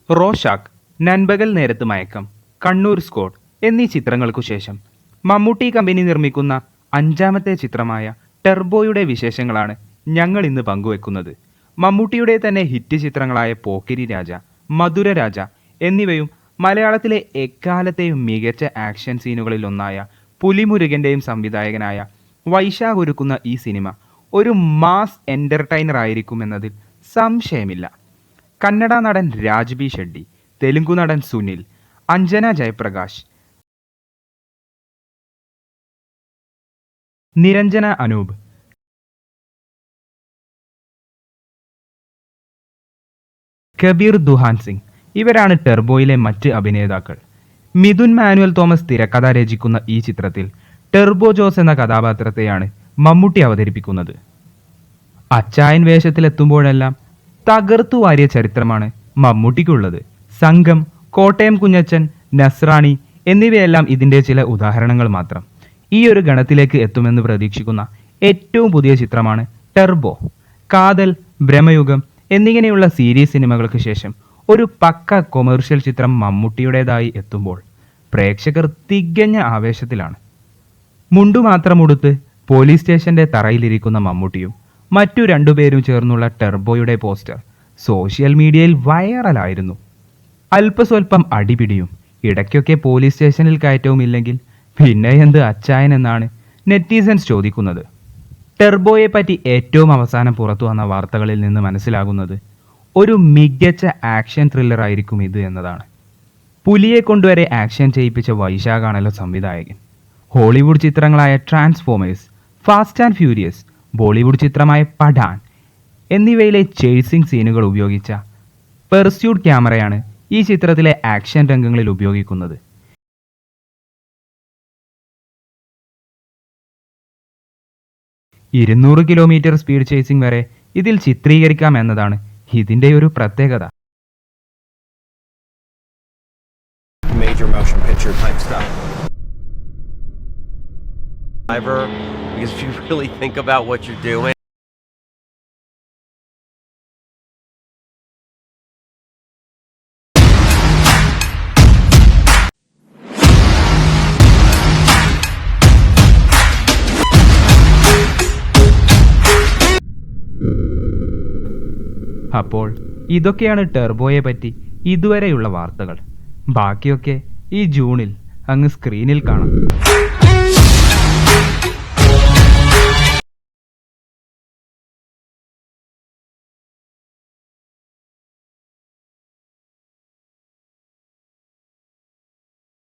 Rorschach, നൻപകൽ നേരത്ത് മയക്കം, Kannur squad എന്നീ ചിത്രങ്ങൾക്കു ശേഷം മമ്മൂട്ടി കമ്പനി നിർമ്മിക്കുന്ന അഞ്ചാമത്തെ ചിത്രമായ ടെർബോയുടെ വിശേഷങ്ങളാണ് ഞങ്ങൾ ഇന്ന് പങ്കുവെക്കുന്നത്. മമ്മൂട്ടിയുടെ തന്നെ ഹിറ്റ് ചിത്രങ്ങളായ പോക്കിരി രാജ, മധുരരാജ എന്നിവയും മലയാളത്തിലെ എക്കാലത്തെയും മികച്ച ആക്ഷൻ സീനുകളിൽ ഒന്നായ പുലിമുരുകൻ്റെയും സംവിധായകനായ വൈശാഖ് ഒരുക്കുന്ന ഈ സിനിമ ഒരു മാസ് എൻ്റർടൈനർ ആയിരിക്കുമെന്നതിൽ സംശയമില്ല. കന്നഡ നടൻ രാജ്ബി ഷെഡ്ഡി, തെലുങ്കു നടൻ സുനിൽ, അഞ്ജന ജയപ്രകാശ്, നിരഞ്ജന അനൂപ്, കബീർ ദുഹാൻ സിംഗ് ഇവരാണ് ടെർബോയിലെ മറ്റ് അഭിനേതാക്കൾ. മിഥുൻ മാനുവൽ തോമസ് തിരക്കഥ രചിക്കുന്ന ഈ ചിത്രത്തിൽ ടെർബോ ജോസ് എന്ന കഥാപാത്രത്തെയാണ് മമ്മൂട്ടി അവതരിപ്പിക്കുന്നത്. അച്ചായൻ വേഷത്തിലെത്തുമ്പോഴെല്ലാം തകർത്തു വാരിയ ചരിത്രമാണ് മമ്മൂട്ടിക്കുള്ളത്. സംഘം, കോട്ടയം കുഞ്ഞച്ചൻ, നസ്രാണി എന്നിവയെല്ലാം ഇതിൻ്റെ ചില ഉദാഹരണങ്ങൾ മാത്രം. ഈ ഒരു ഗണത്തിലേക്ക് എത്തുമെന്ന് പ്രതീക്ഷിക്കുന്ന ഏറ്റവും പുതിയ ചിത്രമാണ് ടെർബോ. കാതൽ, ഭ്രമയുഗം എന്നിങ്ങനെയുള്ള സീരീസ് സിനിമകൾക്ക് ശേഷം ഒരു പക്ക കൊമേഴ്ഷ്യൽ ചിത്രം മമ്മൂട്ടിയുടേതായി എത്തുമ്പോൾ പ്രേക്ഷകർ തികഞ്ഞ ആവേശത്തിലാണ്. മുണ്ടു മാത്രം ഉടുത്ത് പോലീസ് സ്റ്റേഷന്റെ തറയിലിരിക്കുന്ന മമ്മൂട്ടിയും മറ്റു രണ്ടുപേരും ചേർന്നുള്ള ടെർബോയുടെ പോസ്റ്റർ സോഷ്യൽ മീഡിയയിൽ വൈറലായിരുന്നു. അല്പസ്വല്പം അടിപിടിയും ഇടയ്ക്കൊക്കെ പോലീസ് സ്റ്റേഷനിൽ കയറ്റവും ഇല്ലെങ്കിൽ പിന്നെ എന്ത് അച്ചായൻ എന്നാണ് നെറ്റിസൻസ് ചോദിക്കുന്നത്. ടെർബോയെ പറ്റി ഏറ്റവും അവസാനം പുറത്തു വന്ന വാർത്തകളിൽ നിന്ന് മനസ്സിലാകുന്നത് ഒരു മികച്ച ആക്ഷൻ ത്രില്ലർ ആയിരിക്കും ഇത് എന്നതാണ്. പുലിയെ കൊണ്ടുവരെ ആക്ഷൻ ചെയ്യിപ്പിച്ച വൈശാഖാണല്ലോ സംവിധായകൻ. ഹോളിവുഡ് ചിത്രങ്ങളായ Transformers, fast and furious, Bollywood ചിത്രമായ പഠാൻ എന്നിവയിലെ ചേസിംഗ് സീനുകൾ ഉപയോഗിച്ച പെർസ്യൂട്ട് ക്യാമറയാണ് ഈ ചിത്രത്തിലെ ആക്ഷൻ രംഗങ്ങളിൽ ഉപയോഗിക്കുന്നത്. ഇരുന്നൂറ് കിലോമീറ്റർ സ്പീഡ് ചേസിംഗ് വരെ ഇതിൽ ചിത്രീകരിക്കാം എന്നതാണ് ഇതിൻ്റെ ഒരു പ്രത്യേകത. Major motion picture type stuff. Because if you really think about what you're doing. അപ്പോൾ ഇതൊക്കെയാണ് ടെർബോയെ പറ്റി ഇതുവരെയുള്ള വാർത്തകൾ. ബാക്കിയൊക്കെ ഈ ജൂണിൽ അങ്ങ് സ്ക്രീനിൽ കാണാം.